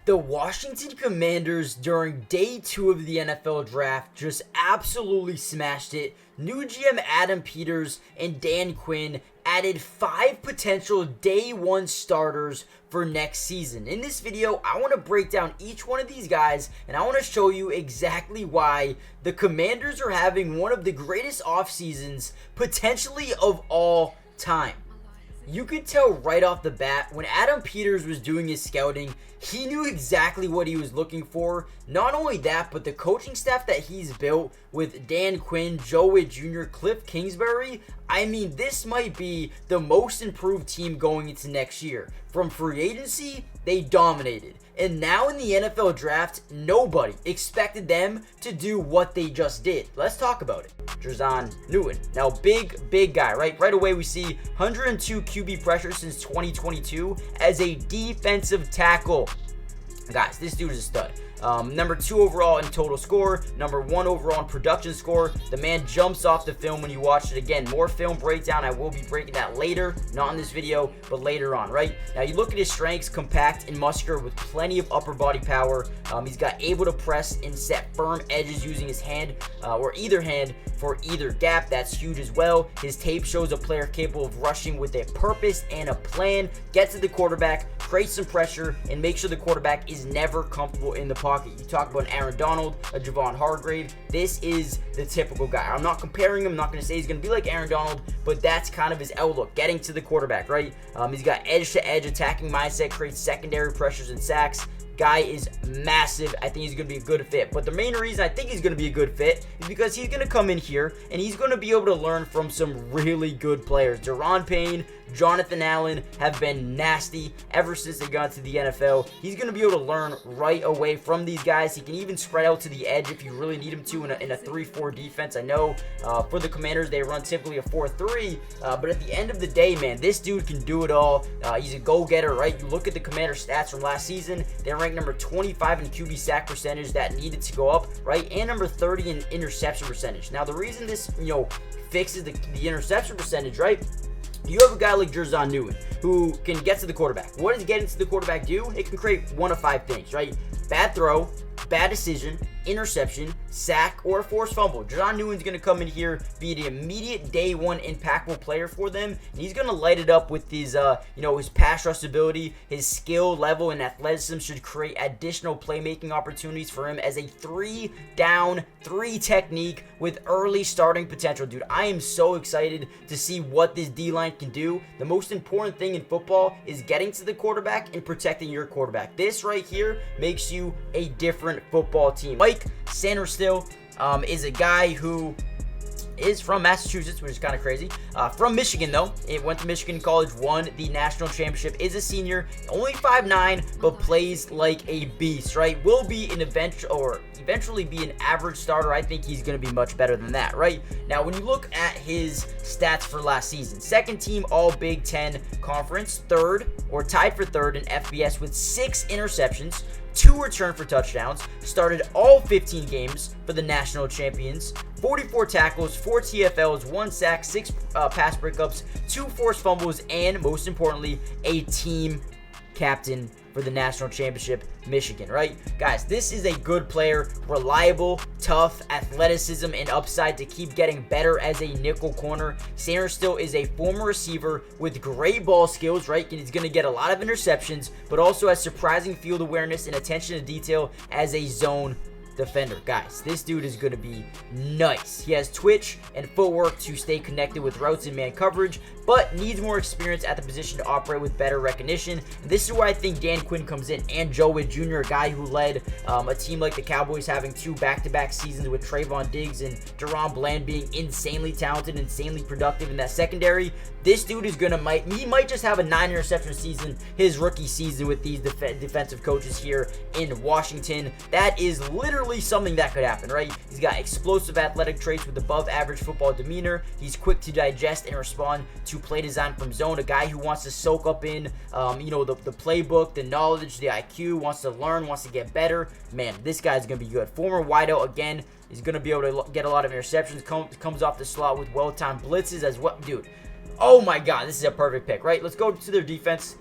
The Washington Commanders during day 2 of the NFL draft just absolutely smashed it. New GM Adam Peters and Dan Quinn added 5 potential day 1 starters for next season. In this video, I want to break down each one of these guys, and I want to show you exactly why the Commanders are having one of the greatest off seasons potentially of all time. You could tell right off the bat when Adam Peters was doing his scouting, he knew exactly what he was looking for. Not only that, but the coaching staff that he's built with Dan Quinn, Joe Witt Jr., Cliff Kingsbury, I mean, this might be the most improved team going into next year. From free agency, they dominated. And now in the NFL draft, nobody expected them to do what they just did. Let's talk about it. Jerzhan Newton. Now, big guy, right? Right away, we see 102 QB pressure since 2022 as a defensive tackle. Guys, this dude is a stud. Number 2 overall in total score, number 1 overall in production score. The man jumps off the film when you watch it. Again, more film breakdown. I will be breaking that later, not in this video, but later on, right? Now, you look at his strengths, compact and muscular with plenty of upper body power. He's got able to press and set firm edges using his hand or either hand for either gap. That's huge as well. His tape shows a player capable of rushing with a purpose and a plan, get to the quarterback, create some pressure, and make sure the quarterback is never comfortable in the pocket. You talk about an Aaron Donald, a Javon Hargrave. This is the typical guy. I'm not comparing him. I'm not going to say he's going to be like Aaron Donald, but that's kind of his outlook, getting to the quarterback, right? He's got edge-to-edge attacking mindset, creates secondary pressures and sacks. Guy is massive. I think he's going to be a good fit. But the main reason I think he's going to be a good fit is because he's going to come in here and he's going to be able to learn from some really good players. Deron Payne, Jonathan Allen have been nasty ever since they got to the NFL. He's going to be able to learn right away from these guys. He can even spread out to the edge if you really need him to in a 3-4 defense. I know for the Commanders, they run typically a 4-3. But at the end of the day, man, this dude can do it all. He's a go-getter, right? You look at the Commanders stats from last season. They ranked number 25 in QB sack percentage. That needed to go up, right? And number 30 in interception percentage. Now, the reason this, fixes the interception percentage, right? You have a guy like Jerzhan Newton who can get to the quarterback. What does getting to the quarterback do? It can create one of 5 things, right? Bad throw, bad decision, interception, sack, or a forced fumble. Jerzhan Newton's going to come in here, be the immediate day 1 impactful player for them, and he's going to light it up with his, his pass rush ability. His skill level and athleticism should create additional playmaking opportunities for him as a 3-down, 3 technique with early starting potential. Dude, I am so excited to see what this D-line can do. The most important thing in football is getting to the quarterback and protecting your quarterback. This right here makes you a different football team. Sainristil is a guy who is from Massachusetts, which is kind of crazy. From Michigan, though. It went to Michigan College, won the national championship, is a senior, only 5'9", but plays like a beast, right? Will be an eventually be an average starter. I think he's going to be much better than that, right? Now, when you look at his stats for last season, 2nd team All Big Ten Conference, 3rd or tied for 3rd in FBS with 6 interceptions, 2 return for touchdowns, started all 15 games for the national champions, 44 tackles, 4 TFLs, 1 sack, 6 pass breakups, 2 forced fumbles, and most importantly, a team captain for the national championship, Michigan, right? Guys, this is a good player, reliable, tough, athleticism, and upside to keep getting better as a nickel corner. Sainristil is a former receiver with great ball skills, right? And he's going to get a lot of interceptions, but also has surprising field awareness and attention to detail as a zone defender. Guys, this dude is going to be nice. He has twitch and footwork to stay connected with routes and man coverage, but needs more experience at the position to operate with better recognition. And this is where I think Dan Quinn comes in, and Joe Witt Jr., a guy who led a team like the Cowboys having 2 back-to-back seasons with Trayvon Diggs and Deron Bland being insanely talented, insanely productive in that secondary. This dude is he might just have a 9 interception season his rookie season with these defensive coaches here in Washington. That is literally something that could happen, right? He's got explosive athletic traits with above average football demeanor. He's quick to digest and respond to play design from zone. A guy who wants to soak up in, the playbook, the knowledge, the IQ, wants to learn, wants to get better. Man, this guy's going to be good. Former wideout, again, he's going to be able to get a lot of interceptions. Comes off the slot with well-timed blitzes as well. Dude, oh my God, this is a perfect pick, right? Let's go to their defense.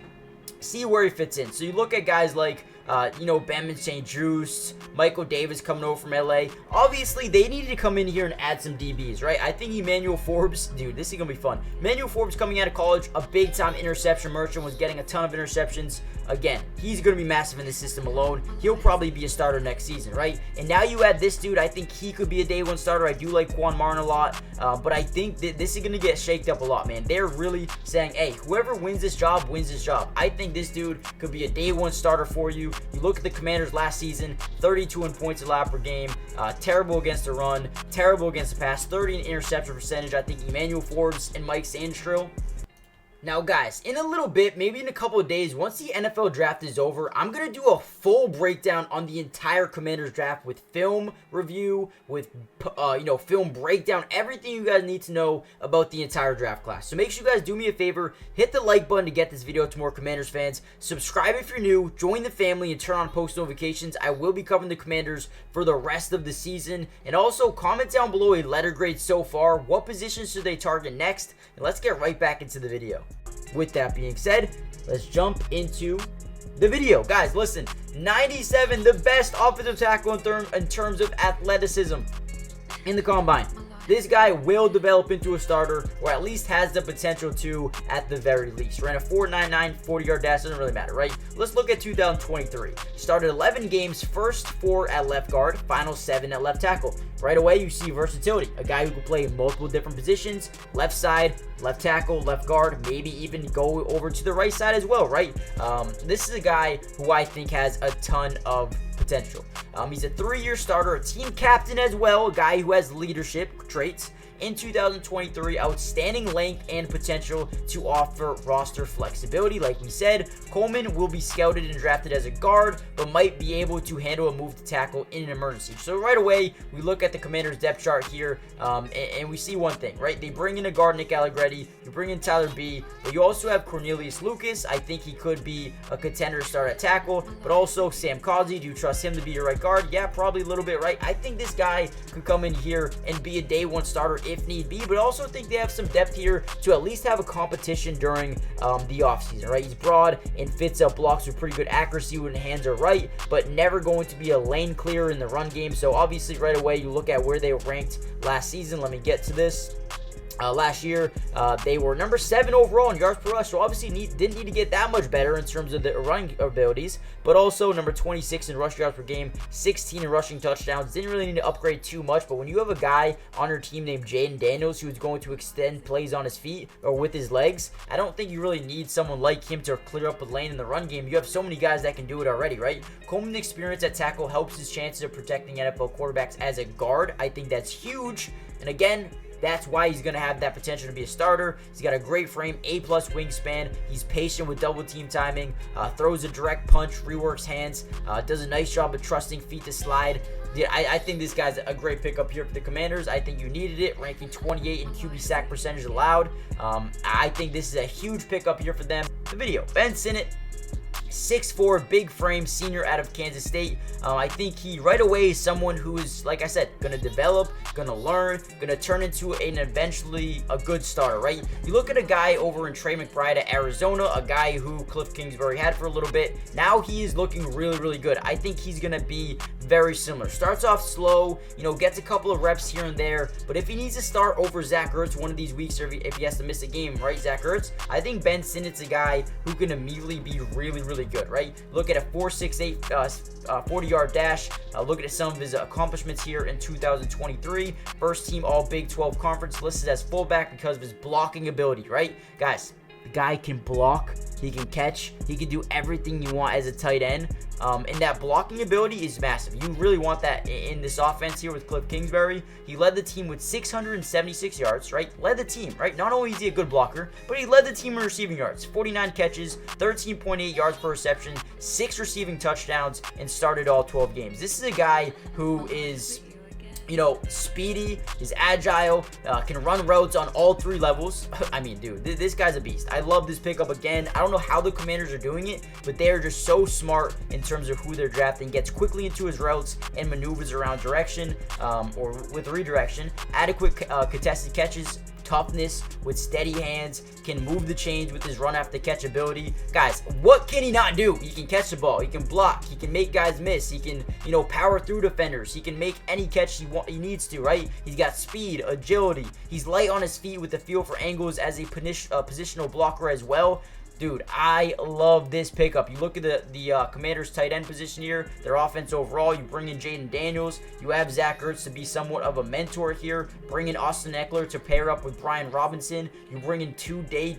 See where he fits in. So you look at guys like Benjamin St. Juste, Michael Davis coming over from LA. Obviously, they needed to come in here and add some DBs, right? I think Emmanuel Forbes, dude, this is going to be fun. Emmanuel Forbes coming out of college, a big-time interception merchant, was getting a ton of interceptions. Again, he's going to be massive in the system alone. He'll probably be a starter next season, right? And now you add this dude. I think he could be a day one starter. I do like Quan Martin a lot, but I think that this is going to get shaked up a lot, man. They're really saying, hey, whoever wins this job wins this job. I think this dude could be a day one starter for you. You look at the Commanders last season, 32 in points allowed per game, terrible against the run, terrible against the pass, 30 in interception percentage. I think Emmanuel Forbes and Mike Sainristil. Now, guys, in a little bit, maybe in a couple of days, once the NFL draft is over, I'm going to do a full breakdown on the entire Commanders draft with film review, with, film breakdown, everything you guys need to know about the entire draft class. So make sure you guys do me a favor, hit the like button to get this video to more Commanders fans, subscribe if you're new, join the family, and turn on post notifications. I will be covering the Commanders for the rest of the season. And also, comment down below a letter grade so far. What positions should they target next? And let's get right back into the video. With that being said, let's jump into the video. Guys, listen, 97, the best offensive tackle in terms of athleticism in the combine. This guy will develop into a starter, or at least has the potential to at the very least. Ran a 4.99 40-yard dash, doesn't really matter, right? Let's look at 2023. Started 11 games, first 4 at left guard, final 7 at left tackle. Right away, you see versatility. A guy who can play multiple different positions, left side, left tackle, left guard, maybe even go over to the right side as well, right? This is a guy who I think has a ton of potential. He's a 3-year starter, a team captain as well, a guy who has leadership traits. In 2023, outstanding length and potential to offer roster flexibility. Like we said, Coleman will be scouted and drafted as a guard, but might be able to handle a move to tackle in an emergency. So right away, we look at the Commanders depth chart here, and we see one thing, right? They bring in a guard, Nick Allegretti. You bring in Tyler B, but you also have Cornelius Lucas. I think he could be a contender to start at tackle, but also Sam Causey. Do you trust him to be your right guard? Yeah, probably a little bit, right? I think this guy could come in here and be a day one starter if need be, but also think they have some depth here to at least have a competition during the offseason, right? He's broad and fits up blocks with pretty good accuracy when hands are right, but never going to be a lane clearer in the run game. So obviously right away you look at where they were ranked last season. Let me get to this. Last year, they were number 7 overall in yards per rush, so obviously didn't need to get that much better in terms of the running abilities, but also number 26 in rush yards per game, 16 in rushing touchdowns. Didn't really need to upgrade too much, but when you have a guy on your team named Jayden Daniels who's going to extend plays on his feet or with his legs, I don't think you really need someone like him to clear up a lane in the run game. You have so many guys that can do it already, right? Coleman's experience at tackle helps his chances of protecting NFL quarterbacks as a guard. I think that's huge, and again, that's why he's going to have that potential to be a starter. He's got a great frame, A-plus wingspan. He's patient with double team timing, throws a direct punch, reworks hands, does a nice job of trusting feet to slide. Yeah, I think this guy's a great pickup here for the Commanders. I think you needed it, ranking 28 in QB sack percentage allowed. I think this is a huge pickup here for them. The video, Ben Sinnott, 6'4", big frame senior out of Kansas State. I think he right away is someone who is, like I said, going to develop, going to learn, going to turn into an eventually a good starter, right? You look at a guy over in Trey McBride at Arizona, a guy who Cliff Kingsbury had for a little bit. Now he is looking really, really good. I think he's going to be very similar. Starts off slow, gets a couple of reps here and there, but if he needs to start over Zach Ertz one of these weeks, or if he has to miss a game, right, Zach Ertz, I think Ben Sinnott's a guy who can immediately be really, really good, right? Look at a 4.68 40-yard dash. Look at some of his accomplishments here in 2023. First team All Big 12 Conference, listed as fullback because of his blocking ability, right? Guys, the guy can block, he can catch, he can do everything you want as a tight end. And that blocking ability is massive. You really want that in this offense here with Cliff Kingsbury. He led the team with 676 yards, right? Led the team, right? Not only is he a good blocker, but he led the team in receiving yards. 49 catches, 13.8 yards per reception, 6 receiving touchdowns, and started all 12 games. This is a guy who is speedy, is agile, can run routes on all 3 levels. I mean, dude, this guy's a beast. I love this pickup again. I don't know how the Commanders are doing it, but they're just so smart in terms of who they're drafting. Gets quickly into his routes and maneuvers around direction or with redirection. Adequate contested catches. toughness with steady hands, can move the chains with his run after catch ability. Guys, what can he not do? He can catch the ball, he can block, he can make guys miss, he can, power through defenders, he can make any catch he needs to, right? He's got speed, agility, he's light on his feet with the feel for angles as a positional blocker as well. Dude, I love this pickup. You look at the Commanders' tight end position here, their offense overall. You bring in Jayden Daniels. You have Zach Ertz to be somewhat of a mentor here. Bring in Austin Eckler to pair up with Brian Robinson. You bring in two day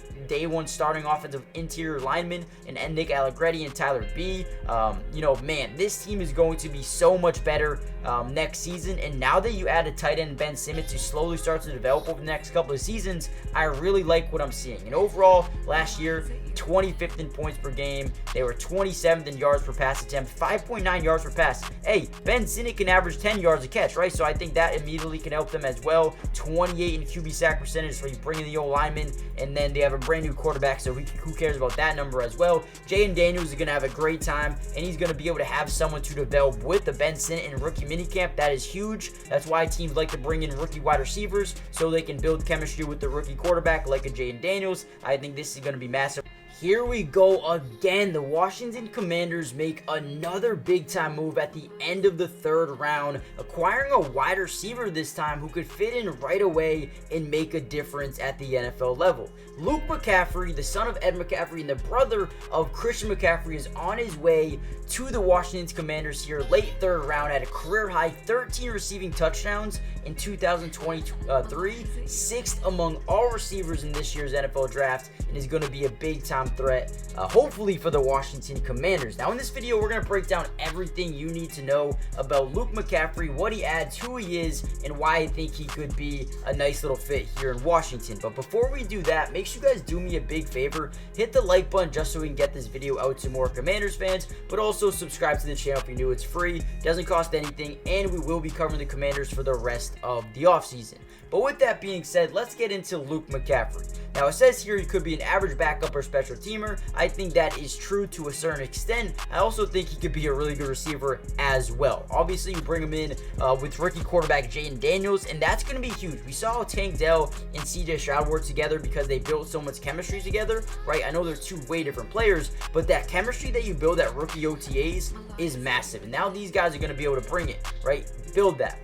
one starting offensive interior linemen and Nick Allegretti and Tyler B. Man, this team is going to be so much better next season. And now that you add a tight end, Ben Sinnott, to slowly start to develop over the next couple of seasons, I really like what I'm seeing. And overall, last year, 25th in points per game. They were 27th in yards per pass attempt, 5.9 yards per pass. Hey, Ben Sinnott can average 10 yards a catch, right? So I think that immediately can help them as well. 28 in QB sack percentage, so you bring in the old lineman, and then they have a brand new quarterback, so who cares about that number as well. Jayden Daniels is going to have a great time, and he's going to be able to have someone to develop with the Ben Sinnott and rookie minicamp. That is huge. That's why teams like to bring in rookie wide receivers, so they can build chemistry with the rookie quarterback like a Jayden Daniels. I think this is going to be massive. Here we go again. The Washington Commanders make another big-time move at the end of the third round, acquiring a wide receiver this time who could fit in right away and make a difference at the NFL level. Luke McCaffrey, the son of Ed McCaffrey and the brother of Christian McCaffrey, is on his way to the Washington Commanders here late third round at a career-high 13 receiving touchdowns in 2023, sixth among all receivers in this year's NFL draft, and is going to be a big-time threat, hopefully, for the Washington Commanders. Now, in this video, we're going to break down everything you need to know about Luke McCaffrey, what he adds, who he is, and why I think he could be a nice little fit here in Washington. But before we do that, make sure you guys do me a big favor. Hit the like button just so we can get this video out to more Commanders fans, but also subscribe to the channel if you're new. It's free, doesn't cost anything, and we will be covering the Commanders for the rest of the offseason. But with that being said, let's get into Luke McCaffrey. Now, it says here he could be an average backup or special teamer. I think that is true to a certain extent. I also think he could be a really good receiver as well. Obviously, you bring him in with rookie quarterback Jayden Daniels, and that's going to be huge. We saw Tank Dell and CJ Stroud work together because they built so much chemistry together, right? I know they're two way different players, but that chemistry that you build at rookie OTAs is massive. And now these guys are going to be able to bring it, right? Build that.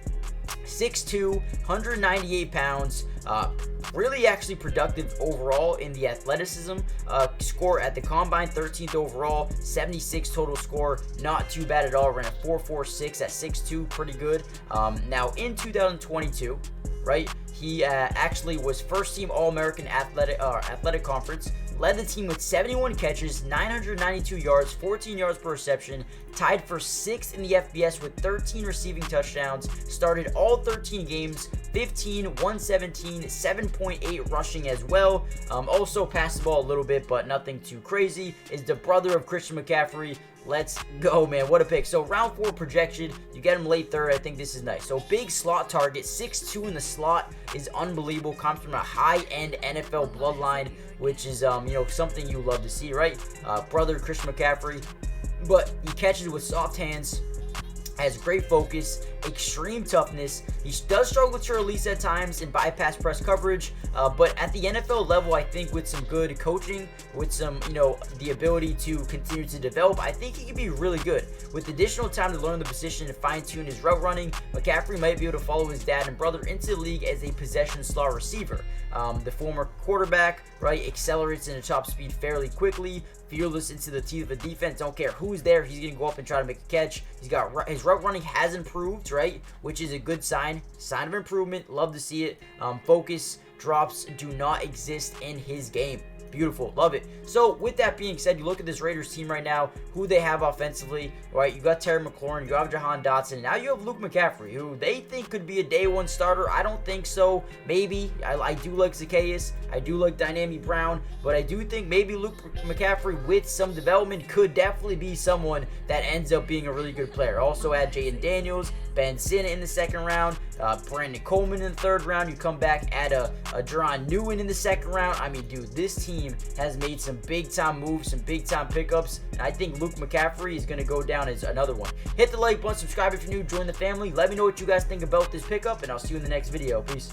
6'2", 198 pounds, really actually productive overall in the athleticism. Score at the combine, 13th overall, 76 total score, not too bad at all. Ran a 4.46 at 6'2", pretty good. Now in 2022, right, he actually was first team All-American athletic conference. Led the team with 71 catches, 992 yards, 14 yards per reception, tied for 6th in the FBS with 13 receiving touchdowns, started all 13 games, 15, 117, 7.8 rushing as well. Also passed the ball a little bit, but nothing too crazy. Is the brother of Christian McCaffrey. Let's go, man. What a pick. So round 4 projection, you get him late third. I think this is nice. So big slot target, 6'2" in the slot is unbelievable. Comes from a high-end NFL bloodline, which is something you love to see, right? Brother Christian McCaffrey, but he catches with soft hands, has great focus, extreme toughness. He does struggle to release at times and bypass press coverage, but at the NFL level, I think with some good coaching, with some, the ability to continue to develop, I think he could be really good. With additional time to learn the position and fine-tune his route running, McCaffrey might be able to follow his dad and brother into the league as a possession slot receiver. The former quarterback, right, accelerates into top speed fairly quickly, fearless into the teeth of the defense. Don't care who's there, he's going to go up and try to make a catch. He's got his route running has improved, right, which is a good sign of improvement. Love to see it. Focus drops do not exist in his game. Beautiful. Love it. So with that being said, you look at this Raiders team right now, who they have offensively, right? You got Terry McLaurin, you have Jerzhan Dotson, and now you have Luke McCaffrey, who they think could be a day one starter. I don't think so. Maybe. I do like Zacchaeus. I do like Dynamic Brown, but I do think maybe Luke McCaffrey with some development could definitely be someone that ends up being a really good player. Also add Jayden Daniels, Ben Sinnott in the second round, Brandon Coleman in the third round. You come back, add a Jerzhan Newman in the second round. I mean, dude, this team has made some big-time moves, some big-time pickups, and I think Luke McCaffrey is going to go down as another one. Hit the like button, subscribe if you're new, join the family. Let me know what you guys think about this pickup, and I'll see you in the next video. Peace.